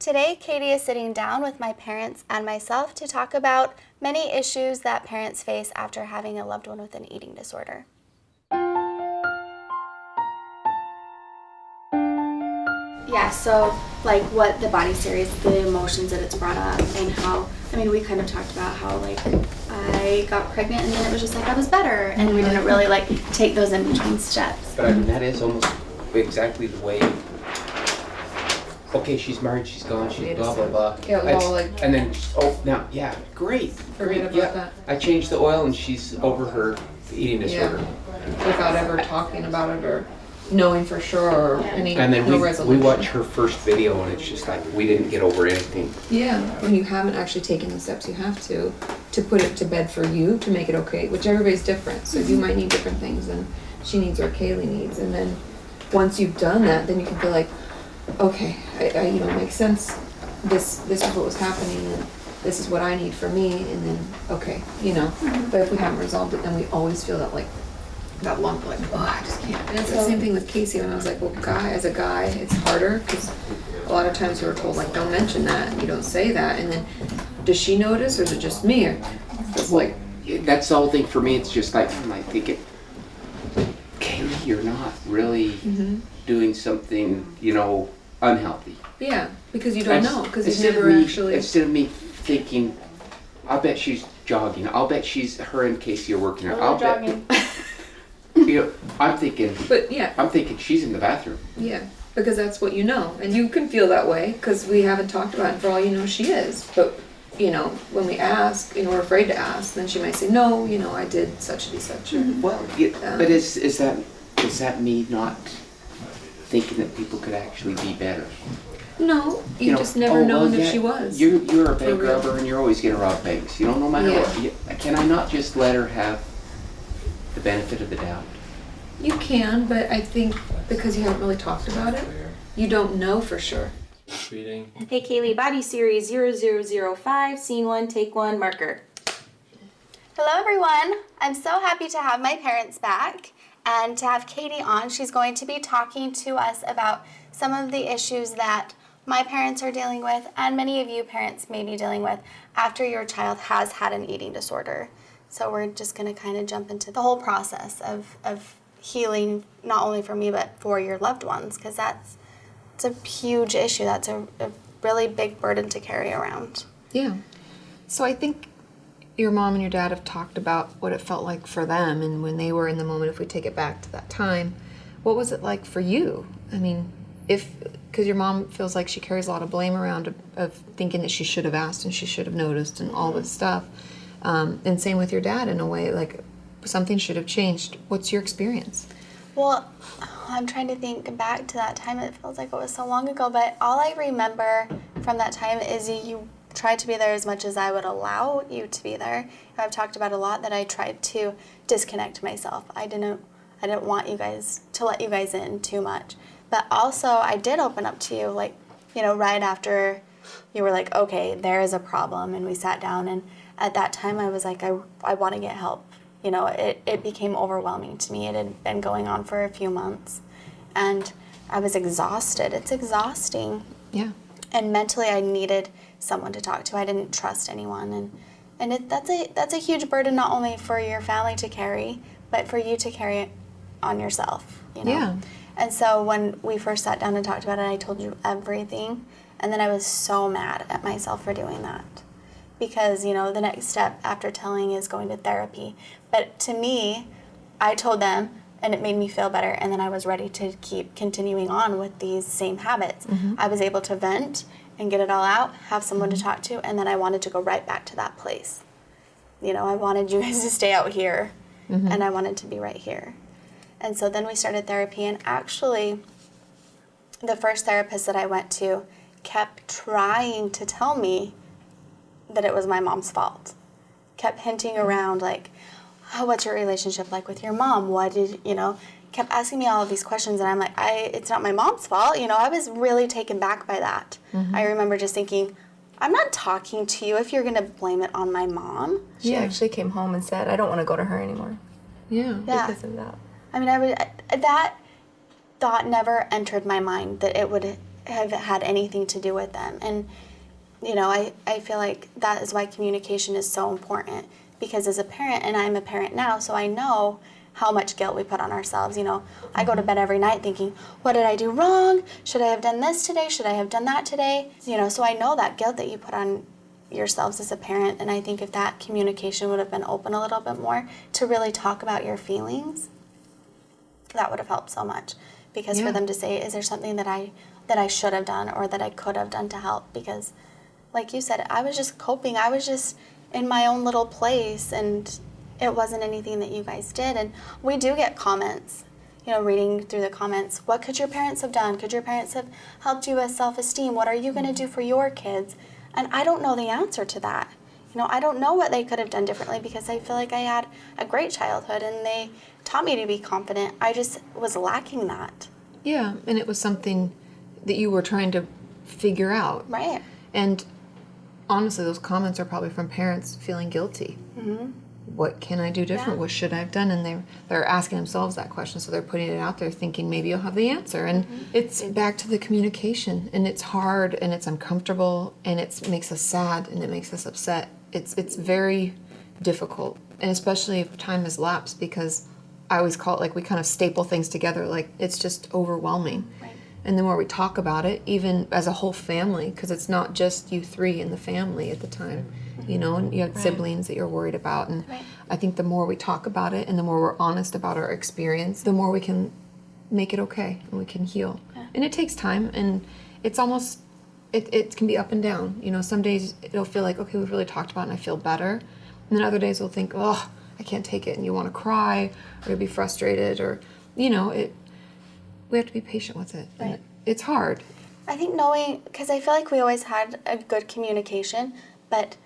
Today, Katie is sitting down with my parents and myself to talk about many issues that parents face after having a loved one with an eating disorder. Yeah, so like what the body series, the emotions that it's brought up, and how, we kind of talked about how like I got pregnant and then it was just like I was better, and we didn't really like take those in between steps. But that is almost exactly the way. Okay, she's married, she's gone, she's blah blah blah. Yeah, well, like, and then now, yeah, great. Forget about that. I changed the oil and she's over her eating disorder. Yeah. Without ever talking about it or knowing for sure or any and then no we resolution. watch her first video and it's just like we didn't get over anything. Yeah, when you haven't actually taken the steps you have to put it to bed for you to make it okay, which everybody's different. So you might need different things than she needs or Kaylee needs, and then once you've done that, then you can feel like, okay, I makes sense. This is what was happening, and this is what I need for me, and then okay, But if we haven't resolved it, then we always feel that lump, like, oh, I just can't. And it's the same thing with Casey when I was like, well, as a guy, it's harder because a lot of times we were told like, don't mention that, you don't say that, and then does she notice or is it just me? Or it's like that's the whole thing for me. It's just like I'm like thinking, Kaylee, you're not really doing something unhealthy. Yeah, because you don't know, because you instead never of me, actually. Instead of me thinking, I'll bet she's jogging. I'll bet her and Casey are working out. I'll jogging. bet. I'm thinking. But yeah. I'm thinking she's in the bathroom. Yeah, because that's what you know, and you can feel that way because we haven't talked about it. And for all you know, she is. But when we ask, we're afraid to ask, then she might say, no, I did such and such. Well, but is that me not thinking that people could actually be better? No, you just never known if she was. You're a bank robber and you're always going to rob banks. No matter what. Can I not just let her have the benefit of the doubt? You can, but I think because you haven't really talked about it, you don't know for sure. HeyKayli, body series 0005, scene 1, take 1, marker. Hello everyone, I'm so happy to have my parents back and to have Katie on. She's going to be talking to us about some of the issues that my parents are dealing with and many of you parents may be dealing with after your child has had an eating disorder. So we're just going to kind of jump into the whole process of healing, not only for me but for your loved ones, because it's a huge issue. That's a really big burden to carry around. Yeah. So I think your mom and your dad have talked about what it felt like for them and when they were in the moment. If we take it back to that time, what was it like for you? Because your mom feels like she carries a lot of blame around of thinking that she should have asked and she should have noticed and all this stuff. And same with your dad in a way, like something should have changed. What's your experience? Well, I'm trying to think back to that time. It feels like it was so long ago, but all I remember from that time is you tried to be there as much as I would allow you to be there. I've talked about a lot that I tried to disconnect myself. I didn't want you guys to let you guys in too much. But also I did open up to you, right after you were like, okay, there is a problem, and we sat down, and at that time I was like, I want to get help. It became overwhelming to me. It had been going on for a few months, and I was exhausted. It's exhausting. Yeah. And mentally I needed someone to talk to. I didn't trust anyone, and that's a huge burden, not only for your family to carry, but for you to carry it on yourself. Yeah. And so when we first sat down and talked about it, I told you everything, and then I was so mad at myself for doing that. Because, the next step after telling is going to therapy. But to me, I told them, and it made me feel better, and then I was ready to keep continuing on with these same habits. Mm-hmm. I was able to vent and get it all out, have someone to talk to, and then I wanted to go right back to that place. I wanted you guys to stay out here, and I wanted to be right here. And so then we started therapy, and actually, the first therapist that I went to kept trying to tell me that it was my mom's fault. Kept hinting around like, oh, what's your relationship like with your mom? Kept asking me all of these questions, and I'm like, it's not my mom's fault. I was really taken back by that. Mm-hmm. I remember just thinking, I'm not talking to you if you're going to blame it on my mom. She actually came home and said, I don't want to go to her anymore. Yeah. Because of that. That thought never entered my mind that it would have had anything to do with them. And, you know, I feel like that is why communication is so important, because as a parent, and I'm a parent now, so I know how much guilt we put on ourselves. You know, I go to bed every night thinking, what did I do wrong? Should I have done this today? Should I have done that today? You know, so I know that guilt that you put on yourselves as a parent, and I think if that communication would have been open a little bit more to really talk about your feelings, that would have helped so much. Because for them to say, is there something that I should have done or that I could have done to help? Because like you said, I was just coping. I was just in my own little place, and it wasn't anything that you guys did. And we do get comments, you know, reading through the comments. What could your parents have done? Could your parents have helped you with self-esteem? What are you going to do for your kids? And I don't know the answer to that. You know, I don't know what they could have done differently, because I feel like I had a great childhood and they taught me to be confident. I just was lacking that. Yeah, and it was something that you were trying to figure out. Right. And honestly, those comments are probably from parents feeling guilty. Mm-hmm. What can I do different? Yeah. What should I have done? And they're asking themselves that question, so they're putting it out there thinking maybe you'll have the answer. And it's back to the communication, and it's hard, and it's uncomfortable, and it makes us sad, and it makes us upset. It's very difficult, and especially if time has lapsed, because I always call it like we kind of staple things together, like it's just overwhelming. Right. And the more we talk about it, even as a whole family, because it's not just you three in the family at the time, you know, and you have siblings that you're worried about. And I think the more we talk about it and the more we're honest about our experience, the more we can make it okay and we can heal. Yeah. And it takes time, and it's almost, it can be up and down. You know, some days it'll feel like, okay, we've really talked about it and I feel better. And then other days we'll think, oh, I can't take it, and you want to cry or you'll be frustrated, or, you know, we have to be patient with it. Right. And it's hard. I think knowing, because I feel like we always had a good communication, but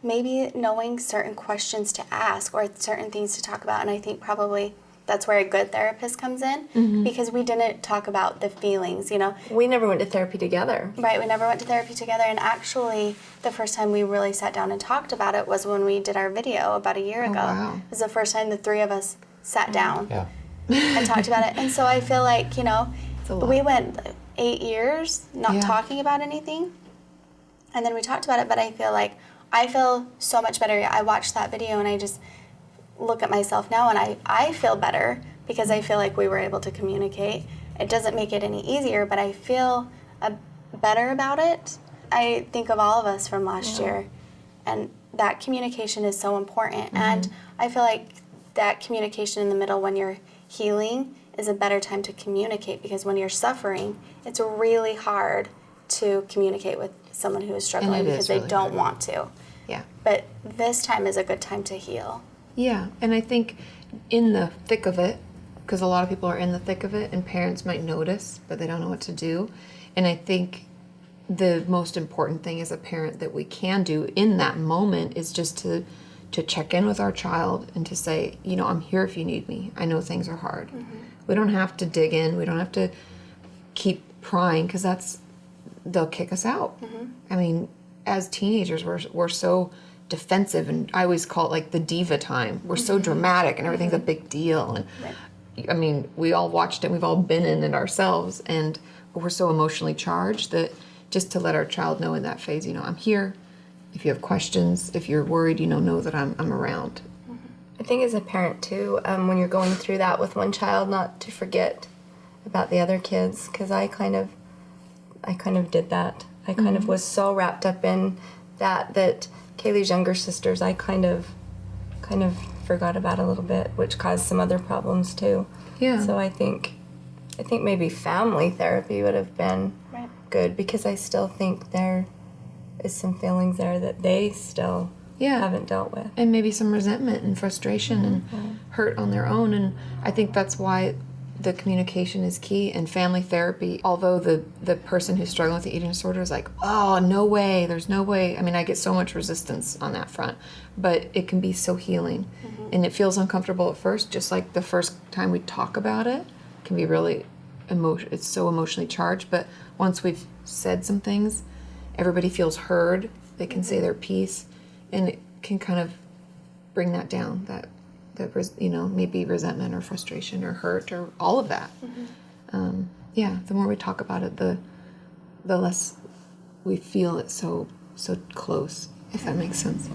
maybe knowing certain questions to ask or certain things to talk about. And I think probably that's where a good therapist comes in, because we didn't talk about the feelings, you know. We never went to therapy together. Right, we never went to therapy together. And actually, the first time we really sat down and talked about it was when we did our video about a year ago. Wow. It was the first time the three of us sat down Yeah. and talked about it. And so I feel like, you know, a lot. we went 8 years not Yeah. talking about anything. And then we talked about it, but I feel so much better. I watched that video and I just look at myself now, and I feel better because I feel like we were able to communicate. It doesn't make it any easier, but I feel better about it. I think of all of us from last year, and that communication is so important. And I feel like that communication in the middle when you're healing is a better time to communicate, because when you're suffering, it's really hard to communicate with someone who is struggling And it because is they really don't hard. want to. Yeah. But this time is a good time to heal. Yeah, and I think in the thick of it, because a lot of people are in the thick of it, and parents might notice, but they don't know what to do. And I think the most important thing as a parent that we can do in that moment is just to check in with our child and to say, you know, I'm here if you need me. I know things are hard. We don't have to dig in. We don't have to keep prying, because they'll kick us out. I mean, as teenagers, we're so defensive, and I always call it like the diva time. We're so dramatic, and everything's a big deal. And I mean, we all watched it. We've all been in it ourselves, and we're so emotionally charged that just to let our child know in that phase, you know, I'm here. If you have questions, if you're worried, you know that I'm around. I think as a parent too, when you're going through that with one child, not to forget about the other kids, because I kind of did that. I kind of was so wrapped up in that Kayli's younger sisters, I kind of forgot about a little bit, which caused some other problems too. Yeah. So I think maybe family therapy would have been Right. good, because I still think there is some feelings there that they still haven't dealt with. And maybe some resentment and frustration and hurt on their own. And I think that's why the communication is key. And family therapy, although the person who's struggling with the eating disorder is like, oh, no way, there's no way. I mean, I get so much resistance on that front, but it can be so healing. And it feels uncomfortable at first, just like the first time we talk about it can be really it's so emotionally charged. But once we've said some things, everybody feels heard. They can say their piece, and it can kind of bring that down, that you know, maybe resentment or frustration or hurt or all of that. The more we talk about it, the the less we feel it so close, if that makes sense.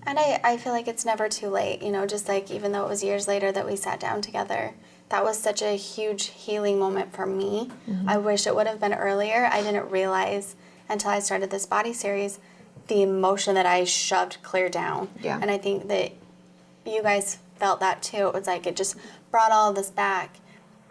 And I feel like it's never too late, you know, just like even though it was years later that we sat down together, that was such a huge healing moment for me. I wish it would have been earlier. I didn't realize until I started this body series the emotion that I shoved clear down. Yeah. And I think that you guys felt that too. It was like it just brought all of this back.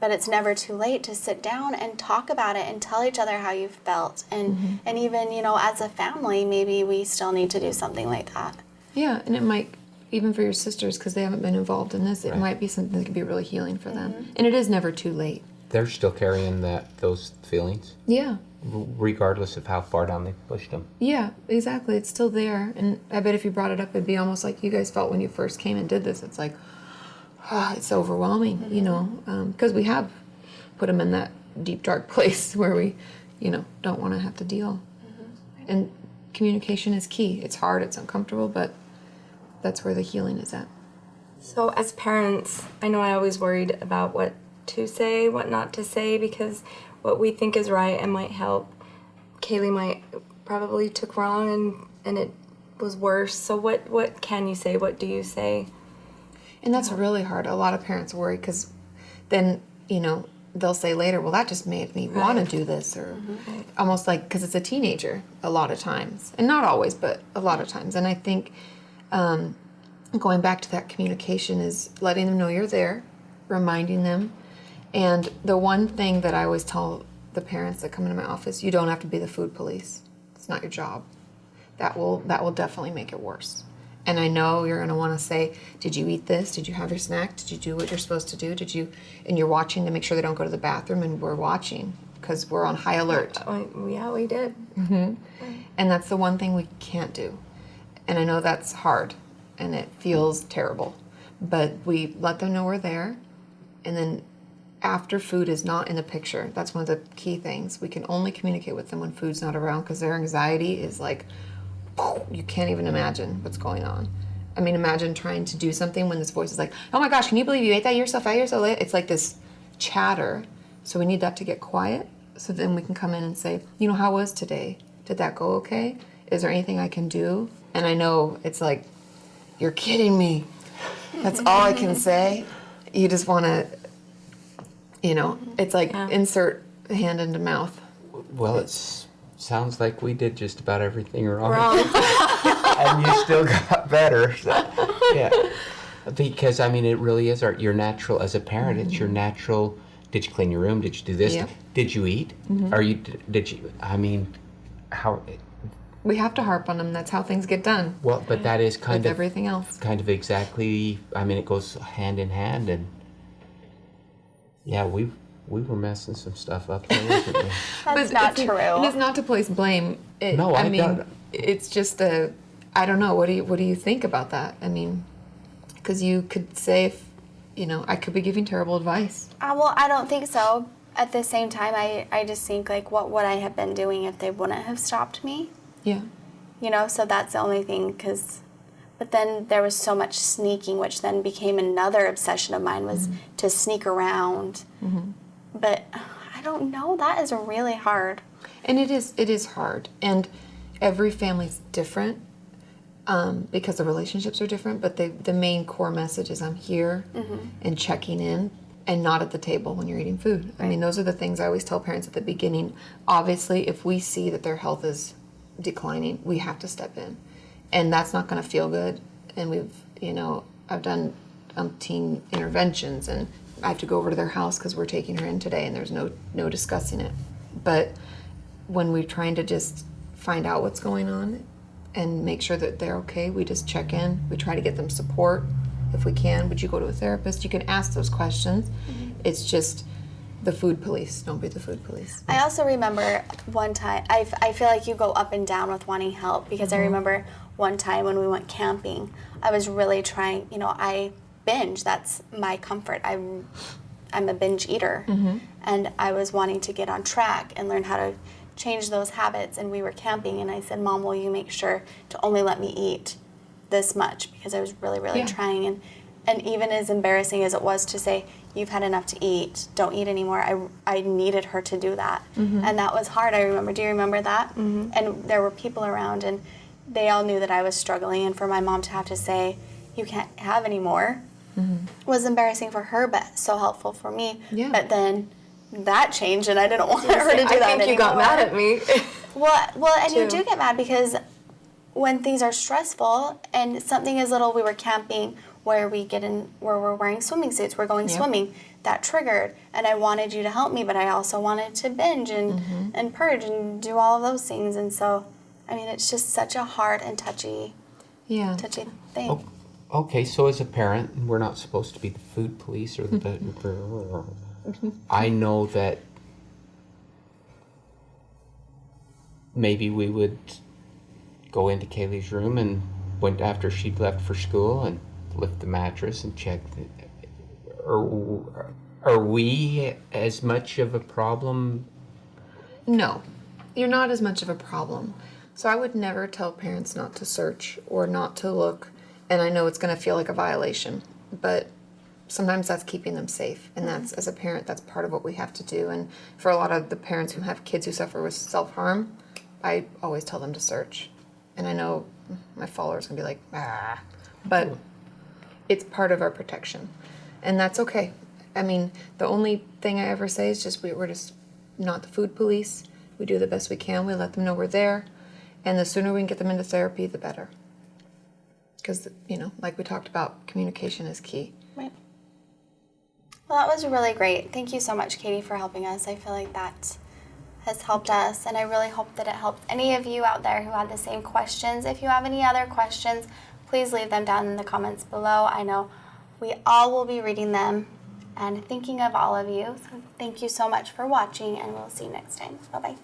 But it's never too late to sit down and talk about it and tell each other how you felt. And and even, you know, as a family, maybe we still need to do something like that. Yeah, and it might, even for your sisters, because they haven't been involved in this, it might be something that could be really healing for them. And it is never too late. They're still carrying those feelings, Yeah. regardless of how far down they pushed them. Yeah, exactly. It's still there. And I bet if you brought it up, it'd be almost like you guys felt when you first came and did this. It's like, it's overwhelming, you know, because we have put them in that deep, dark place where we, you know, don't want to have to deal. And communication is key. It's hard, it's uncomfortable, but that's where the healing is at. So as parents, I know I always worried about what to say, what not to say, because what we think is right and might help, Kayli might probably took wrong and it was worse. So what can you say? What do you say? And that's really hard. A lot of parents worry because then, you know, they'll say later, well, that just made me want to do this, or almost like, because it's a teenager a lot of times. And not always, but a lot of times. And I think going back to that communication is letting them know you're there, reminding them. And the one thing that I always tell the parents that come into my office, you don't have to be the food police. It's not your job. That will definitely make it worse. And I know you're going to want to say, did you eat this? Did you have your snack? Did you do what you're supposed to do? And you're watching to make sure they don't go to the bathroom, and we're watching because we're on high alert. Yeah, we did. And that's the one thing we can't do. And I know that's hard and it feels terrible, but we let them know we're there. And then after food is not in the picture, that's one of the key things. We can only communicate with them when food's not around, because their anxiety is like, you can't even imagine what's going on. I mean, imagine trying to do something when this voice is like, oh my gosh, can you believe you ate that? You're so fat, you're so late. It's like this chatter. So we need that to get quiet, so then we can come in and say, you know, how was today? Did that go okay? Is there anything I can do? And I know it's like, you're kidding me. That's all I can say. You just want to, you know, it's like insert hand into mouth. Well, it sounds like we did just about everything wrong. And you still got better. So, yeah. Because, I mean, it really is your natural, as a parent, it's your natural, did you clean your room? Did you do this? Yep. Did you eat? Are you, did you, I mean, how... We have to harp on them. That's how things get done. Well, but that is kind with of everything else. Kind of exactly. I mean, it goes hand in hand, and yeah, we were messing some stuff up there, wasn't we? That's not true. And it's not to place blame. No, I mean, don't. It's just I don't know. What do you think about that? I mean, because you could say, if, you know, I could be giving terrible advice. Well, I don't think so. At the same time, I just think, like, what would I have been doing if they wouldn't have stopped me? Yeah. You know, so that's the only thing, but then there was so much sneaking, which then became another obsession of mine, was to sneak around. But I don't know, that is really hard. And it is hard. And every family's different because the relationships are different, but the main core message is I'm here and checking in, and not at the table when you're eating food. I mean, those are the things I always tell parents at the beginning. Obviously, if we see that their health is declining, we have to step in, and that's not going to feel good. And we've, you know, I've done umpteen interventions, and I have to go over to their house because we're taking her in today, and there's no discussing it. But when we're trying to just find out what's going on and make sure that they're okay, we just check in. We try to get them support if we can. Would you go to a therapist? You can ask those questions. It's just the food police. Don't be the food police. I also remember one time, I feel like you go up and down with wanting help, because I remember one time when we went camping, I was really trying, you know, I binge. That's my comfort. I'm a binge eater. And I was wanting to get on track and learn how to change those habits. And we were camping, and I said, Mom, will you make sure to only let me eat this much? Because I was really, really trying. And even as embarrassing as it was to say, you've had enough to eat, don't eat anymore. I needed her to do that. And that was hard, I remember. Do you remember that? And there were people around, and they all knew that I was struggling, and for my mom to have to say, you can't have any more, was embarrassing for her, but so helpful for me. Yeah. But then that changed, and I didn't want her to do that I think anymore. you got mad at me. Well, and you too. do get mad because when things are stressful and something as little, we were camping where we're wearing swimming suits, we're going swimming, that triggered, and I wanted you to help me, but I also wanted to binge and purge and do all of those things, and so, I mean, it's just such a hard and touchy thing. Oh, okay, so as a parent, we're not supposed to be the food police or the. I know that maybe we would go into Kayli's room and went after she'd left for school and lift the mattress and check. Are we as much of a problem? No, you're not as much of a problem. So I would never tell parents not to search or not to look, and I know it's going to feel like a violation, but sometimes that's keeping them safe, and that's, as a parent, that's part of what we have to do. And for a lot of the parents who have kids who suffer with self-harm, I always tell them to search. And I know my followers can be like, but it's part of our protection, and that's okay. I mean, the only thing I ever say is just we're just not the food police. We do the best we can. We let them know we're there, and the sooner we can get them into therapy, the better. Because, like we talked about, communication is key. Right. Well, that was really great. Thank you so much, Katie, for helping us. I feel like that has helped us, and I really hope that it helped any of you out there who had the same questions. If you have any other questions, please leave them down in the comments below. I know we all will be reading them and thinking of all of you. So thank you so much for watching, and we'll see you next time. Bye-bye.